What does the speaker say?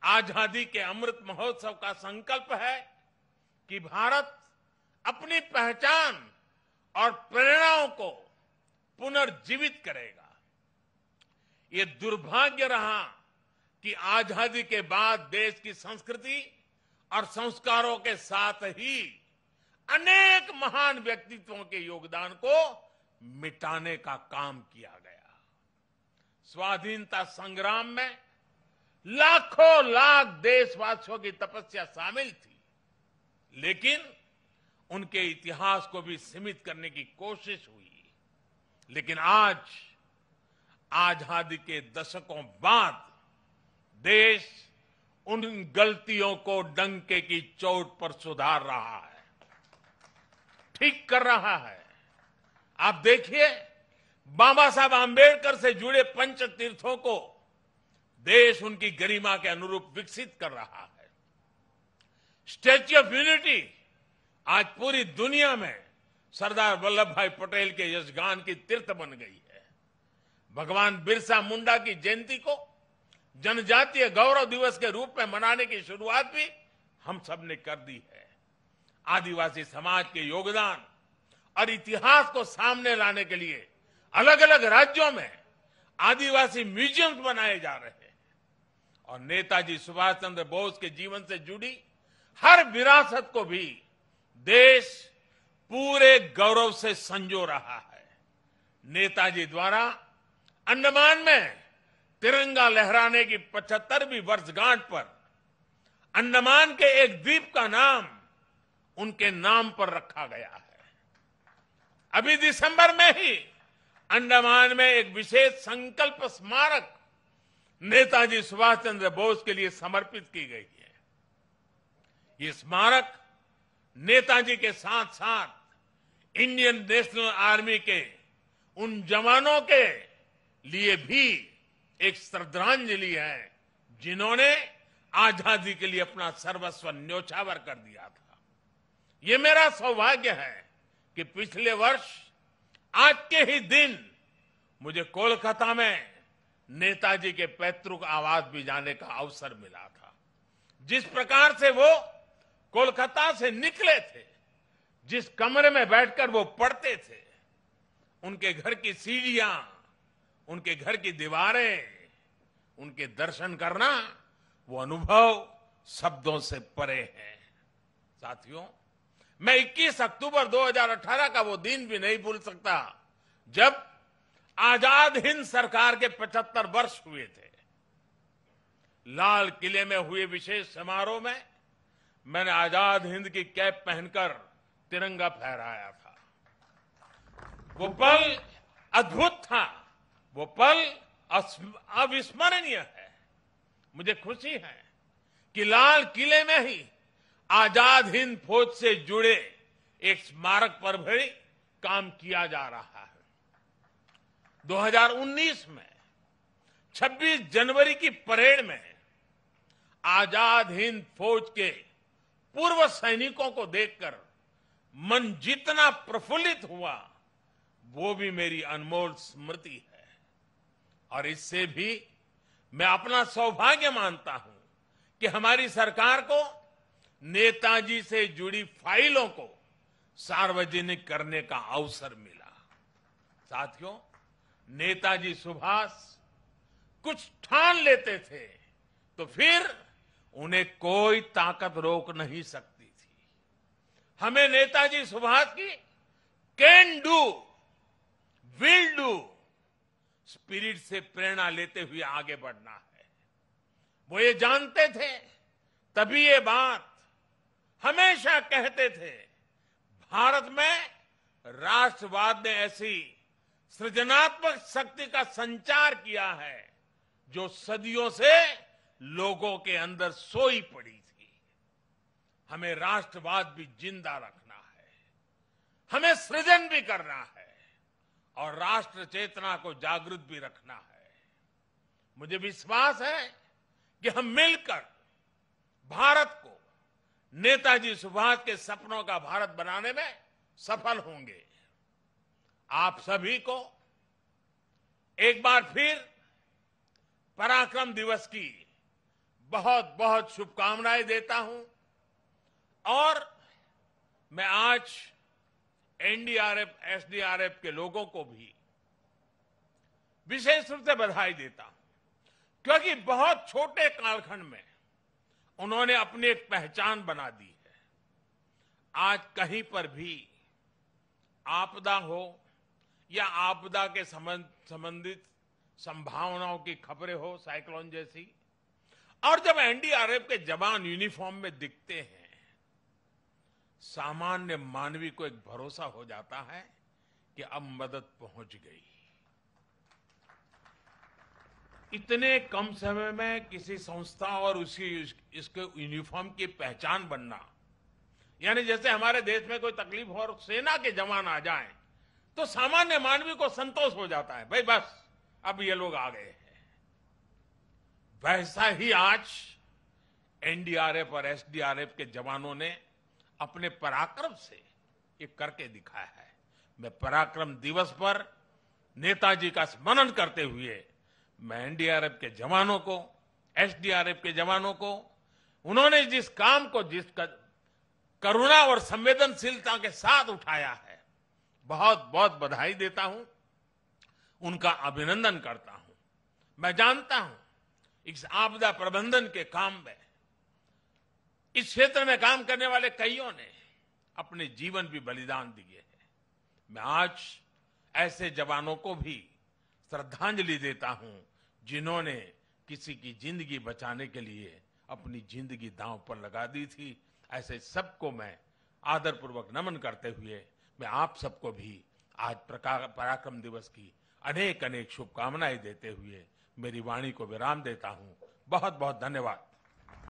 आजादी के अमृत महोत्सव का संकल्प है कि भारत अपनी पहचान और प्रेरणाओं को पुनर्जीवित करेगा। ये दुर्भाग्य रहा कि आजादी के बाद देश की संस्कृति और संस्कारों के साथ ही अनेक महान व्यक्तित्वों के योगदान को मिटाने का काम किया गया। स्वाधीनता संग्राम में लाखों लाख देशवासियों की तपस्या शामिल थी, लेकिन उनके इतिहास को भी सीमित करने की कोशिश हुई। लेकिन आज आजादी के दशकों बाद देश उन गलतियों को डंके की चोट पर सुधार रहा है, ठीक कर रहा है। आप देखिए, बाबा साहब आंबेडकर से जुड़े पंच तीर्थों को देश उनकी गरिमा के अनुरूप विकसित कर रहा है। स्टैच्यू ऑफ यूनिटी आज पूरी दुनिया में सरदार वल्लभ भाई पटेल के यशगान की तीर्थ बन गई है। भगवान बिरसा मुंडा की जयंती को जनजातीय गौरव दिवस के रूप में मनाने की शुरुआत भी हम सब ने कर दी है। आदिवासी समाज के योगदान और इतिहास को सामने लाने के लिए अलग अलग राज्यों में आदिवासी म्यूजियम बनाए जा रहे हैं और नेताजी सुभाष चंद्र बोस के जीवन से जुड़ी हर विरासत को भी देश पूरे गौरव से संजो रहा है। नेताजी द्वारा अंडमान में तिरंगा लहराने की 75वीं वर्षगांठ पर अंडमान के एक द्वीप का नाम उनके नाम पर रखा गया है। अभी दिसंबर में ही अंडमान में एक विशेष संकल्प स्मारक नेताजी सुभाष चंद्र बोस के लिए समर्पित की गई है। ये स्मारक नेताजी के साथ साथ इंडियन नेशनल आर्मी के उन जवानों के लिए भी एक श्रद्धांजलि है जिन्होंने आजादी के लिए अपना सर्वस्व न्योछावर कर दिया था। ये मेरा सौभाग्य है कि पिछले वर्ष आज के ही दिन मुझे कोलकाता में नेताजी के पैतृक आवास भी जाने का अवसर मिला था। जिस प्रकार से वो कोलकाता से निकले थे, जिस कमरे में बैठकर वो पढ़ते थे, उनके घर की सीढ़ियां, उनके घर की दीवारें, उनके दर्शन करना, वो अनुभव शब्दों से परे है। साथियों, मैं 21 अक्टूबर 2018 का वो दिन भी नहीं भूल सकता जब आजाद हिंद सरकार के 75 वर्ष हुए थे। लाल किले में हुए विशेष समारोह में मैंने आजाद हिंद की कैप पहनकर तिरंगा फहराया था। वो पल अद्भुत था, वो पल अविस्मरणीय है। मुझे खुशी है कि लाल किले में ही आजाद हिंद फौज से जुड़े एक स्मारक पर भी काम किया जा रहा है। 2019 में 26 जनवरी की परेड में आजाद हिंद फौज के पूर्व सैनिकों को देखकर मन जितना प्रफुल्लित हुआ, वो भी मेरी अनमोल स्मृति है। और इससे भी मैं अपना सौभाग्य मानता हूं कि हमारी सरकार को नेताजी से जुड़ी फाइलों को सार्वजनिक करने का अवसर मिला। साथियों, नेताजी सुभाष कुछ ठान लेते थे तो फिर उन्हें कोई ताकत रोक नहीं सकती थी। हमें नेताजी सुभाष की can do, will do spirit से प्रेरणा लेते हुए आगे बढ़ना है। वो ये जानते थे, तभी ये बात हमेशा कहते थे, भारत में राष्ट्रवाद ने ऐसी सृजनात्मक शक्ति का संचार किया है जो सदियों से लोगों के अंदर सोई पड़ी थी। हमें राष्ट्रवाद भी जिंदा रखना है, हमें सृजन भी करना है और राष्ट्र चेतना को जागृत भी रखना है। मुझे विश्वास है कि हम मिलकर भारत को नेताजी सुभाष के सपनों का भारत बनाने में सफल होंगे। आप सभी को एक बार फिर पराक्रम दिवस की बहुत बहुत शुभकामनाएं देता हूं और मैं आज एनडीआरएफ, एसडीआरएफ के लोगों को भी विशेष रूप से बधाई देता हूं, क्योंकि बहुत छोटे कालखंड में उन्होंने अपनी एक पहचान बना दी है। आज कहीं पर भी आपदा हो या आपदा के संबंधित संभावनाओं की खबरें हो, साइक्लोन जैसी, और जब एनडीआरएफ के जवान यूनिफॉर्म में दिखते हैं, सामान्य मानवी को एक भरोसा हो जाता है कि अब मदद पहुंच गई। इतने कम समय में किसी संस्था और इसके यूनिफॉर्म की पहचान बनना, यानी जैसे हमारे देश में कोई तकलीफ हो और सेना के जवान आ जाएं, तो सामान्य मानवी को संतोष हो जाता है, भाई बस अब ये लोग आ गए हैं। वैसा ही आज एनडीआरएफ और एसडीआरएफ के जवानों ने अपने पराक्रम से ये करके दिखाया है। मैं पराक्रम दिवस पर नेताजी का स्मरण करते हुए मैं एनडीआरएफ के जवानों को, एसडीआरएफ के जवानों को, उन्होंने जिस काम को जिस करुणा और संवेदनशीलता के साथ उठाया है, बहुत बहुत बधाई देता हूं, उनका अभिनंदन करता हूं। मैं जानता हूं इस आपदा प्रबंधन के काम में इस क्षेत्र में काम करने वाले कईयों ने अपने जीवन भी बलिदान दिए हैं। मैं आज ऐसे जवानों को भी श्रद्धांजलि देता हूं जिन्होंने किसी की जिंदगी बचाने के लिए अपनी जिंदगी दांव पर लगा दी थी। ऐसे सबको मैं आदरपूर्वक नमन करते हुए मैं आप सबको भी आज पराक्रम दिवस की अनेक अनेक शुभकामनाएं देते हुए मेरी वाणी को विराम देता हूं। बहुत बहुत धन्यवाद।